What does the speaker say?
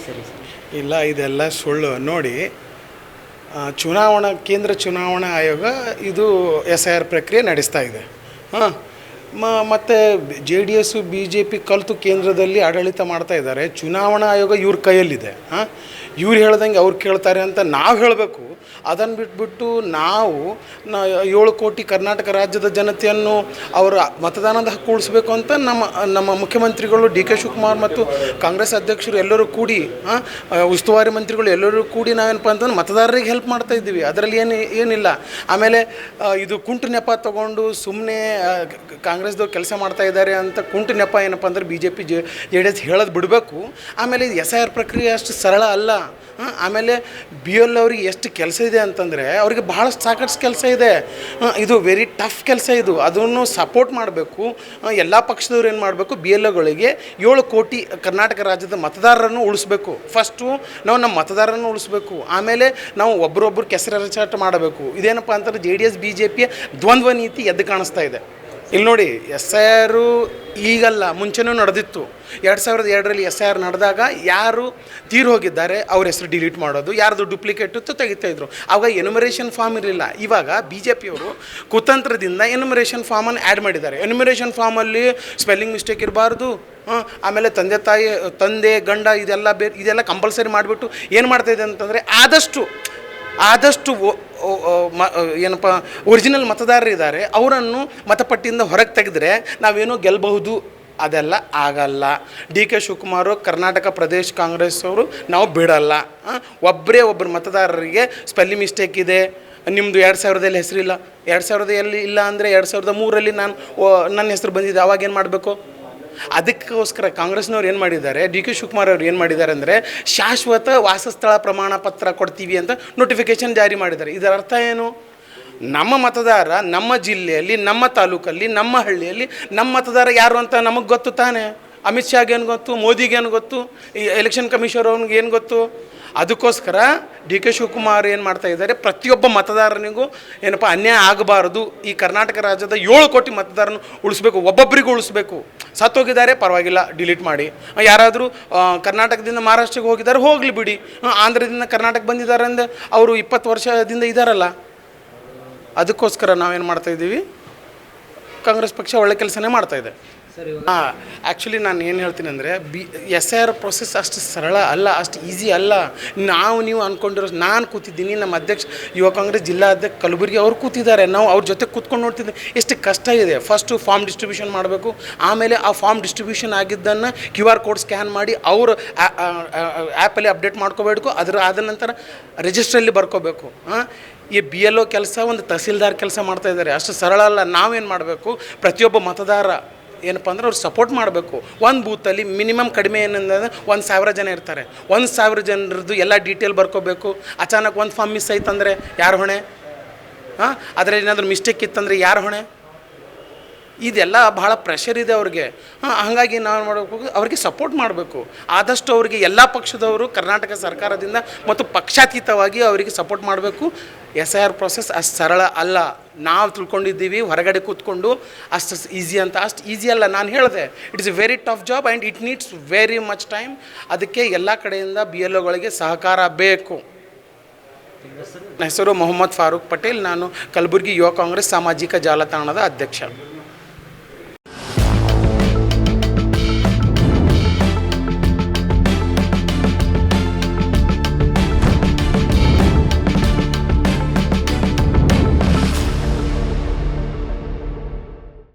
ಸರಿ ಸರ್. ಇಲ್ಲ, ಇದೆಲ್ಲ ಸುಳ್ಳು. ನೋಡಿ, ಕೇಂದ್ರ ಚುನಾವಣಾ ಆಯೋಗ ಇದು SIR ಪ್ರಕ್ರಿಯೆ ನಡೆಸ್ತಾ ಇದೆ. ಹಾಂ, ಮತ್ತು JDS BJP ಕಲಿತು ಕೇಂದ್ರದಲ್ಲಿ ಆಡಳಿತ ಮಾಡ್ತಾ ಇದ್ದಾರೆ. ಚುನಾವಣಾ ಆಯೋಗ ಇವ್ರ ಕೈಯಲ್ಲಿದೆ. ಹಾಂ, ಇವ್ರು ಹೇಳ್ದಂಗೆ ಅವ್ರು ಕೇಳ್ತಾರೆ ಅಂತ ನಾವು ಹೇಳಬೇಕು. ಅದನ್ನು ಬಿಟ್ಬಿಟ್ಟು ನಾವು 7 ಕೋಟಿ ಕರ್ನಾಟಕ ರಾಜ್ಯದ ಜನತೆಯನ್ನು ಅವರ ಮತದಾನದ ಹಕ್ಕು ಉಳಿಸ್ಬೇಕು ಅಂತ ನಮ್ಮ ಮುಖ್ಯಮಂತ್ರಿಗಳು DK ಶಿವಕುಮಾರ್ ಮತ್ತು ಕಾಂಗ್ರೆಸ್ ಅಧ್ಯಕ್ಷರು ಎಲ್ಲರೂ ಕೂಡಿ, ಉಸ್ತುವಾರಿ ಮಂತ್ರಿಗಳು ಎಲ್ಲರೂ ಕೂಡಿ ನಾವೇನಪ್ಪ ಅಂತಂದ್ರೆ ಮತದಾರರಿಗೆ ಹೆಲ್ಪ್ ಮಾಡ್ತಾ ಇದ್ದೀವಿ. ಅದರಲ್ಲಿ ಏನಿಲ್ಲ. ಆಮೇಲೆ ಇದು ಕುಂಟು ನೆಪ ತೊಗೊಂಡು ಸುಮ್ಮನೆ ಕಾಂಗ್ರೆಸ್ದವ್ರು ಕೆಲಸ ಮಾಡ್ತಾ ಇದ್ದಾರೆ ಅಂತ ಕುಂಟು ನೆಪ ಏನಪ್ಪ ಅಂದ್ರೆ BJP JDS ಹೇಳೋದು ಬಿಡಬೇಕು. ಆಮೇಲೆ ಇದು SIR ಪ್ರಕ್ರಿಯೆ ಅಷ್ಟು ಸರಳ ಅಲ್ಲ. ಆಮೇಲೆ BL ಅವ್ರಿಗೆ ಎಷ್ಟು ಕೆಲಸ ಇದೆ ಅಂತಂದರೆ ಅವರಿಗೆ ಬಹಳಷ್ಟು ಸಾಕಷ್ಟು ಕೆಲಸ ಇದೆ. ಇದು ವೆರಿ ಟಫ್ ಕೆಲಸ ಇದು. ಅದನ್ನು ಸಪೋರ್ಟ್ ಮಾಡಬೇಕು. ಎಲ್ಲ ಪಕ್ಷದವ್ರು ಏನು ಮಾಡಬೇಕು, BLOಗಳಿಗೆ 7 ಕೋಟಿ ಕರ್ನಾಟಕ ರಾಜ್ಯದ ಮತದಾರರನ್ನು ಉಳಿಸ್ಬೇಕು. ಫಸ್ಟು ನಾವು ನಮ್ಮ ಮತದಾರರನ್ನು ಉಳಿಸ್ಬೇಕು. ಆಮೇಲೆ ನಾವು ಒಬ್ಬರೊಬ್ಬರು ಕೆಸರಚಾಟ ಮಾಡಬೇಕು. ಇದೇನಪ್ಪ ಅಂತಂದ್ರೆ JDS BJPಯ ದ್ವಂದ್ವ ನೀತಿ ಎದ್ದು ಕಾಣಿಸ್ತಾ ಇದೆ. ಇಲ್ಲಿ ನೋಡಿ, SIR ಈಗಲ್ಲ, ಮುಂಚೆನೂ ನಡೆದಿತ್ತು. 2002ರಲ್ಲಿ SIR ನಡೆದಾಗ ಯಾರು ತೀರು ಹೋಗಿದ್ದಾರೆ ಅವ್ರ ಹೆಸರು ಡಿಲೀಟ್ ಮಾಡೋದು, ಯಾರ್ದು ಡುಪ್ಲಿಕೇಟ್ ಇತ್ತು ತೆಗಿತಾಯಿದ್ರು. ಆವಾಗ ಎನ್ಯುಮರೇಷನ್ ಫಾರ್ಮ್ ಇರಲಿಲ್ಲ. ಇವಾಗ BJPಯವರು ಕುತಂತ್ರದಿಂದ ಎನ್ಯುಮರೇಷನ್ ಫಾರ್ಮನ್ನು ಆ್ಯಡ್ ಮಾಡಿದ್ದಾರೆ. ಎನ್ಯುಮರೇಷನ್ ಫಾರ್ಮಲ್ಲಿ ಸ್ಪೆಲ್ಲಿಂಗ್ ಮಿಸ್ಟೇಕ್ ಇರಬಾರ್ದು. ಆಮೇಲೆ ತಂದೆ ಗಂಡ ಇದೆಲ್ಲ ಕಂಪಲ್ಸರಿ ಮಾಡಿಬಿಟ್ಟು ಏನು ಮಾಡ್ತಾಯಿದೆ ಅಂತಂದರೆ ಆದಷ್ಟು ಏನಪ್ಪ ಒರಿಜಿನಲ್ ಮತದಾರರಿದ್ದಾರೆ ಅವರನ್ನು ಮತಪಟ್ಟಿಯಿಂದ ಹೊರಗೆ ತೆಗೆದ್ರೆ ನಾವೇನೋ ಗೆಲ್ಲಬಹುದು. ಅದೆಲ್ಲ ಆಗಲ್ಲ. DK ಶಿವಕುಮಾರು, ಕರ್ನಾಟಕ ಪ್ರದೇಶ ಕಾಂಗ್ರೆಸ್ ಅವರು ನಾವು ಬಿಡಲ್ಲ. ಒಬ್ಬರು ಮತದಾರರಿಗೆ ಸ್ಪೆಲ್ಲಿಂಗ್ ಮಿಸ್ಟೇಕ್ ಇದೆ, ನಿಮ್ಮದು 2000ದಲ್ಲಿ ಹೆಸರಿಲ್ಲ, 2000ದಲ್ಲಿ ಇಲ್ಲ ಅಂದರೆ 2003ರಲ್ಲಿ ನನ್ನ ಹೆಸರು ಬಂದಿದೆ, ಅವಾಗೇನು ಮಾಡಬೇಕು? ಅದಕ್ಕೋಸ್ಕರ ಕಾಂಗ್ರೆಸ್ನವ್ರು ಏನು ಮಾಡಿದ್ದಾರೆ, DK ಶಿವಕುಮಾರ್ ಅವ್ರು ಏನು ಮಾಡಿದ್ದಾರೆ ಅಂದರೆ ಶಾಶ್ವತ ವಾಸಸ್ಥಳ ಪ್ರಮಾಣ ಪತ್ರ ಕೊಡ್ತೀವಿ ಅಂತ ನೋಟಿಫಿಕೇಷನ್ ಜಾರಿ ಮಾಡಿದ್ದಾರೆ. ಇದರ ಅರ್ಥ ಏನು? ನಮ್ಮ ಮತದಾರ ನಮ್ಮ ಜಿಲ್ಲೆಯಲ್ಲಿ, ನಮ್ಮ ತಾಲೂಕಲ್ಲಿ, ನಮ್ಮ ಹಳ್ಳಿಯಲ್ಲಿ ನಮ್ಮ ಮತದಾರ ಯಾರು ಅಂತ ನಮಗೆ ಗೊತ್ತು ತಾನೇ. ಅಮಿತ್ ಶಾಗೇನು ಗೊತ್ತು, ಮೋದಿಗೇನು ಗೊತ್ತು, ಈ ಎಲೆಕ್ಷನ್ ಕಮಿಷನರ್ ಅವ್ನಿಗೆ ಏನು ಗೊತ್ತು? ಅದಕ್ಕೋಸ್ಕರ DK ಶಿವಕುಮಾರ್ ಏನು ಮಾಡ್ತಾ ಇದ್ದಾರೆ, ಪ್ರತಿಯೊಬ್ಬ ಮತದಾರನಿಗೂ ಏನಪ್ಪ ಅನ್ಯಾಯ ಆಗಬಾರ್ದು. ಈ ಕರ್ನಾಟಕ ರಾಜ್ಯದ 7 ಕೋಟಿ ಮತದಾರನ ಉಳಿಸ್ಬೇಕು, ಒಬ್ಬೊಬ್ಬರಿಗೂ ಉಳಿಸ್ಬೇಕು. ಸತ್ತೋಗಿದ್ದಾರೆ ಪರವಾಗಿಲ್ಲ, ಡಿಲೀಟ್ ಮಾಡಿ. ಯಾರಾದರೂ ಕರ್ನಾಟಕದಿಂದ ಮಹಾರಾಷ್ಟ್ರಕ್ಕೆ ಹೋಗಿದ್ದಾರೆ, ಹೋಗಲಿ ಬಿಡಿ. ಆಂಧ್ರದಿಂದ ಕರ್ನಾಟಕ ಬಂದಿದ್ದಾರೆ ಅಂದರೆ ಅವರು 20 ವರ್ಷದಿಂದ ಇದ್ದಾರಲ್ಲ. ಅದಕ್ಕೋಸ್ಕರ ನಾವೇನು ಮಾಡ್ತಾಯಿದ್ದೀವಿ, ಕಾಂಗ್ರೆಸ್ ಪಕ್ಷ ಒಳ್ಳೆ ಕೆಲಸನೇ ಮಾಡ್ತಾಯಿದೆ. ಆ್ಯಕ್ಚುಲಿ ನಾನು ಏನು ಹೇಳ್ತೀನಿ ಅಂದರೆ SIR ಪ್ರೊಸೆಸ್ ಅಷ್ಟು ಸರಳ ಅಲ್ಲ, ಅಷ್ಟು ಈಸಿ ಅಲ್ಲ. ನೀವು ಅಂದ್ಕೊಂಡಿರೋ, ನಾನು ಕೂತಿದ್ದೀನಿ, ನಮ್ಮ ಅಧ್ಯಕ್ಷ ಯುವ ಕಾಂಗ್ರೆಸ್ ಜಿಲ್ಲಾ ಅಧ್ಯಕ್ಷ ಕಲಬುರಗಿ ಅವ್ರು ಕೂತಿದ್ದಾರೆ, ನಾವು ಅವ್ರ ಜೊತೆ ಕೂತ್ಕೊಂಡು ನೋಡ್ತಿದ್ದೆ. ಎಷ್ಟು ಕಷ್ಟ ಇದೆ. ಫಸ್ಟು ಫಾರ್ಮ್ ಡಿಸ್ಟ್ರಿಬ್ಯೂಷನ್ ಮಾಡಬೇಕು. ಆಮೇಲೆ ಆ ಫಾರ್ಮ್ ಡಿಸ್ಟ್ರಿಬ್ಯೂಷನ್ ಆಗಿದ್ದನ್ನು QR ಕೋಡ್ ಸ್ಕ್ಯಾನ್ ಮಾಡಿ ಅವರು ಆ್ಯಪಲ್ಲಿ ಅಪ್ಡೇಟ್ ಮಾಡ್ಕೋಬೇಕು. ಆದ ನಂತರ ರಿಜಿಸ್ಟ್ರಲ್ಲಿ ಬರ್ಕೋಬೇಕು. ಈ BLO ಕೆಲಸ ಒಂದು ತಹಸೀಲ್ದಾರ್ ಕೆಲಸ ಮಾಡ್ತಾಯಿದ್ದಾರೆ. ಅಷ್ಟು ಸರಳ ಅಲ್ಲ. ನಾವೇನು ಮಾಡಬೇಕು, ಪ್ರತಿಯೊಬ್ಬ ಮತದಾರ ಏನಪ್ಪ ಅಂದ್ರೆ ಅವ್ರು ಸಪೋರ್ಟ್ ಮಾಡಬೇಕು. ಒಂದು ಬೂತಲ್ಲಿ ಮಿನಿಮಮ್ ಕಡಿಮೆ ಏನಂದರೆ 1000 ಜನ ಇರ್ತಾರೆ. 1000 ಜನರದ್ದು ಎಲ್ಲ ಡೀಟೇಲ್ ಬರ್ಕೋಬೇಕು. ಅಚಾನಕ್ ಒಂದು ಫಾರ್ಮ್ ಮಿಸ್ ಆಯ್ತಂದರೆ ಯಾರು ಹೊಣೆ? ಅದರಲ್ಲಿ ಏನಾದರೂ ಮಿಸ್ಟೇಕ್ ಇತ್ತಂದರೆ ಯಾರು ಹೊಣೆ? ಇದೆಲ್ಲ ಭಾಳ ಪ್ರೆಷರ್ ಇದೆ ಅವ್ರಿಗೆ. ಹಾಗಾಗಿ ನಾವು ಮಾಡಬೇಕು, ಅವ್ರಿಗೆ ಸಪೋರ್ಟ್ ಮಾಡಬೇಕು. ಆದಷ್ಟು ಅವರಿಗೆ ಎಲ್ಲ ಪಕ್ಷದವರು ಕರ್ನಾಟಕ ಸರ್ಕಾರದಿಂದ ಮತ್ತು ಪಕ್ಷಾತೀತವಾಗಿ ಅವರಿಗೆ ಸಪೋರ್ಟ್ ಮಾಡಬೇಕು. SIR ಪ್ರೊಸೆಸ್ ಅಷ್ಟು ಸರಳ ಅಲ್ಲ. ನಾವು ತಿಳ್ಕೊಂಡಿದ್ದೀವಿ ಹೊರಗಡೆ ಕೂತ್ಕೊಂಡು ಅಷ್ಟು ಈಸಿ ಅಂತ. ಅಷ್ಟು ಈಸಿ ಅಲ್ಲ. ನಾನು ಹೇಳಿದೆ, it is A very tough job and it needs very much time. ಅದಕ್ಕೆ ಎಲ್ಲ ಕಡೆಯಿಂದ BLOಗಳಿಗೆ ಸಹಕಾರ ಬೇಕು. ನನ್ನ ಹೆಸರು ಮೊಹಮ್ಮದ್ ಫಾರೂಕ್ ಪಟೇಲ್. ನಾನು ಕಲಬುರಗಿ ಯುವ ಕಾಂಗ್ರೆಸ್ ಸಾಮಾಜಿಕ ಜಾಲತಾಣದ ಅಧ್ಯಕ್ಷ.